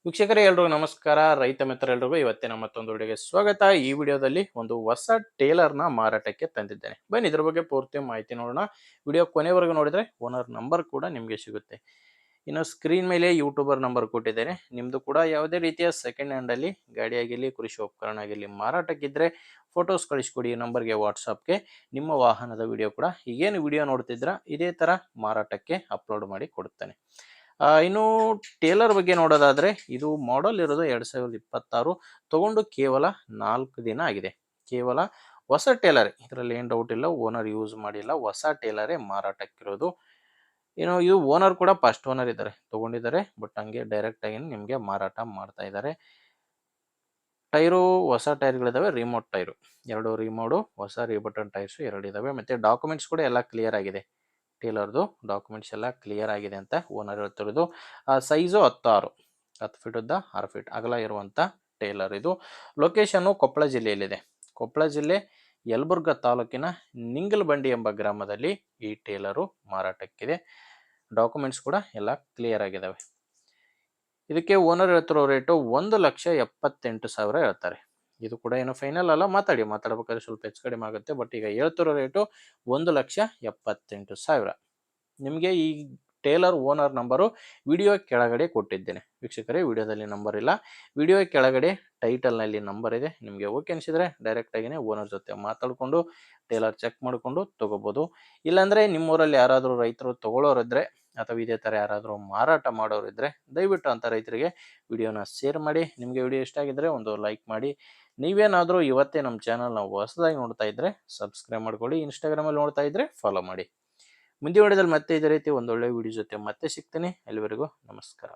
ವೀಕ್ಷಕರೇ ಎಲ್ರಿಗೂ ನಮಸ್ಕಾರ. ರೈತ ಮಿತ್ರರೆಲ್ರಿಗೂ ಇವತ್ತಿನ ಮತ್ತೊಂದು ವಿಡಿಯೋಗೆ ಸ್ವಾಗತ. ಈ ವಿಡಿಯೋದಲ್ಲಿ ಒಂದು ಹೊಸ ಟೇಲರ್ನ ಮಾರಾಟಕ್ಕೆ ತಂದಿದ್ದೇನೆ. ಬನ್ನಿ ಇದ್ರ ಬಗ್ಗೆ ಪೂರ್ತಿ ಮಾಹಿತಿ ನೋಡೋಣ. ವಿಡಿಯೋ ಕೊನೆವರೆಗೂ ನೋಡಿದ್ರೆ ಓನರ್ ನಂಬರ್ ಕೂಡ ನಿಮಗೆ ಸಿಗುತ್ತೆ. ಇನ್ನು ಸ್ಕ್ರೀನ್ ಮೇಲೆ ಯೂಟ್ಯೂಬರ್ ನಂಬರ್ ಕೊಟ್ಟಿದ್ದೇನೆ. ನಿಮ್ಮದು ಕೂಡ ಯಾವುದೇ ರೀತಿಯ ಸೆಕೆಂಡ್ ಹ್ಯಾಂಡಲ್ಲಿ ಗಾಡಿ ಆಗಿರಲಿ, ಕೃಷಿ ಉಪಕರಣ ಆಗಿರಲಿ ಮಾರಾಟಕ್ಕಿದ್ರೆ ಫೋಟೋಸ್ ಕಳಿಸ್ಕೊಡಿ ಈ ನಂಬರ್ಗೆ ವಾಟ್ಸಪ್ಗೆ. ನಿಮ್ಮ ವಾಹನದ ವಿಡಿಯೋ ಕೂಡ ಈಗೇನು ವಿಡಿಯೋ ನೋಡ್ತಿದ್ರ ಇದೇ ಥರ ಮಾರಾಟಕ್ಕೆ ಅಪ್ಲೋಡ್ ಮಾಡಿ ಕೊಡುತ್ತೇನೆ. ಇನ್ನು ಟೇಲರ್ ಬಗ್ಗೆ ನೋಡೋದಾದರೆ ಇದು ಮಾಡೆಲ್ ಇರೋದು 2026. ತಗೊಂಡು ಕೇವಲ 4 ದಿನ ಆಗಿದೆ. ಕೇವಲ ಹೊಸ ಟೇಲರ್, ಇದರಲ್ಲಿ ಏನು ಡೌಟ್ ಇಲ್ಲ, ಓನರ್ ಯೂಸ್ ಮಾಡಿಲ್ಲ, ಹೊಸ ಟೇಲರೇ ಮಾರಾಟಕ್ಕಿರೋದು. ಇನ್ನು ಇದು ಓನರ್ ಕೂಡ ಫಸ್ಟ್ ಓನರ್ ಇದ್ದಾರೆ, ತಗೊಂಡಿದ್ದಾರೆ. ಬಟ್ ಹಂಗೆ ಡೈರೆಕ್ಟಾಗಿ ನಿಮಗೆ ಮಾರಾಟ ಮಾಡ್ತಾ ಇದ್ದಾರೆ. ಟೈರು ಹೊಸ ಟೈರ್ಗಳಿದಾವೆ, ರಿಮೋಟ್ ಟೈರು 2 ರಿಮೋಡು, ಹೊಸ ರೀಬಟನ್ ಟೈರ್ಸು 2 ಇದಾವೆ. ಮತ್ತು ಡಾಕ್ಯುಮೆಂಟ್ಸ್ ಕೂಡ ಎಲ್ಲ ಕ್ಲಿಯರ್ ಆಗಿದೆ. ಟೇಲರ್ದು ಡಾಕ್ಯುಮೆಂಟ್ಸ್ ಎಲ್ಲ ಕ್ಲಿಯರ್ ಆಗಿದೆ ಅಂತ ಓನರ್ ಹೇಳ್ತಿರೋದು. ಸೈಜು 10 ಫೀಟ್ ಉದ್ದ, 6 ಫೀಟ್ ಅಗಲ ಇರುವಂಥ ಟೇಲರ್ ಇದು. ಲೊಕೇಶನ್ನು ಕೊಪ್ಪಳ ಜಿಲ್ಲೆಯಲ್ಲಿದೆ. ಕೊಪ್ಪಳ ಜಿಲ್ಲೆ ಯಲಬುರ್ಗಾ ತಾಲೂಕಿನ ನಿಂಗಲಬಂಡಿ ಎಂಬ ಗ್ರಾಮದಲ್ಲಿ ಈ ಟೇಲರು ಮಾರಾಟಕ್ಕಿದೆ. ಡಾಕ್ಯುಮೆಂಟ್ಸ್ ಕೂಡ ಎಲ್ಲ ಕ್ಲಿಯರ್ ಆಗಿದ್ದಾವೆ. ಇದಕ್ಕೆ ಓನರ್ ಹೇಳ್ತಿರೋ ರೇಟು 1,78,000 ಹೇಳ್ತಾರೆ. ಇದು ಕೂಡ ಏನು ಫೈನಲ್ ಅಲ್ಲ, ಮಾತಾಡಬೇಕಾದ್ರೆ ಸ್ವಲ್ಪ ಹೆಚ್ಚು ಕಡಿಮೆ ಆಗುತ್ತೆ. ಬಟ್ ಈಗ ಹೇಳ್ತಿರೋ ರೇಟು 1,78,000. ನಿಮಗೆ ಈ ಟೇಲರ್ ಓನರ್ ನಂಬರು ವಿಡಿಯೋ ಕೆಳಗಡೆ ಕೊಟ್ಟಿದ್ದೇನೆ. ವೀಕ್ಷಕರೇ, ವಿಡಿಯೋದಲ್ಲಿ ನಂಬರ್ ಇಲ್ಲ, ವಿಡಿಯೋ ಕೆಳಗಡೆ ಟೈಟಲ್ನಲ್ಲಿ ನಂಬರ್ ಇದೆ. ನಿಮಗೆ ಓಕೆ ಅನಿಸಿದರೆ ಡೈರೆಕ್ಟಾಗಿಯೇ ಓನರ್ ಜೊತೆ ಮಾತಾಡಿಕೊಂಡು ಟೇಲರ್ ಚೆಕ್ ಮಾಡಿಕೊಂಡು ತೊಗೋಬೋದು. ಇಲ್ಲಾಂದರೆ ನಿಮ್ಮೂರಲ್ಲಿ ಯಾರಾದರೂ ರೈತರು ತೊಗೊಳ್ಳೋರಿದ್ದರೆ ಅಥವಾ ಇದೇ ಥರ ಯಾರಾದರೂ ಮಾರಾಟ ಮಾಡೋರಿದ್ದರೆ ದಯವಿಟ್ಟು ಅಂಥ ರೈತರಿಗೆ ವಿಡಿಯೋನ ಶೇರ್ ಮಾಡಿ. ನಿಮಗೆ ವಿಡಿಯೋ ಇಷ್ಟ ಆಗಿದ್ದರೆ ಒಂದು ಲೈಕ್ ಮಾಡಿ. ನೀವೇನಾದರೂ ಇವತ್ತೇ ನಮ್ಮ ಚಾನಲ್ನ ಹೊಸದಾಗಿ ನೋಡ್ತಾ ಇದ್ದರೆ ಸಬ್ಸ್ಕ್ರೈಬ್ ಮಾಡ್ಕೊಳ್ಳಿ. ಇನ್ಸ್ಟಾಗ್ರಾಮಲ್ಲಿ ನೋಡ್ತಾ ಇದ್ದರೆ ಫಾಲೋ ಮಾಡಿ. ಮುಂದಿನ ವಿಡಿಯೋದಲ್ಲಿ ಮತ್ತೆ ಇದೇ ರೀತಿ ಒಂದೊಳ್ಳೆ ವಿಡಿಯೋ ಜೊತೆ ಮತ್ತೆ ಸಿಗ್ತೀನಿ. ಅಲ್ಲಿವರೆಗೂ ನಮಸ್ಕಾರ.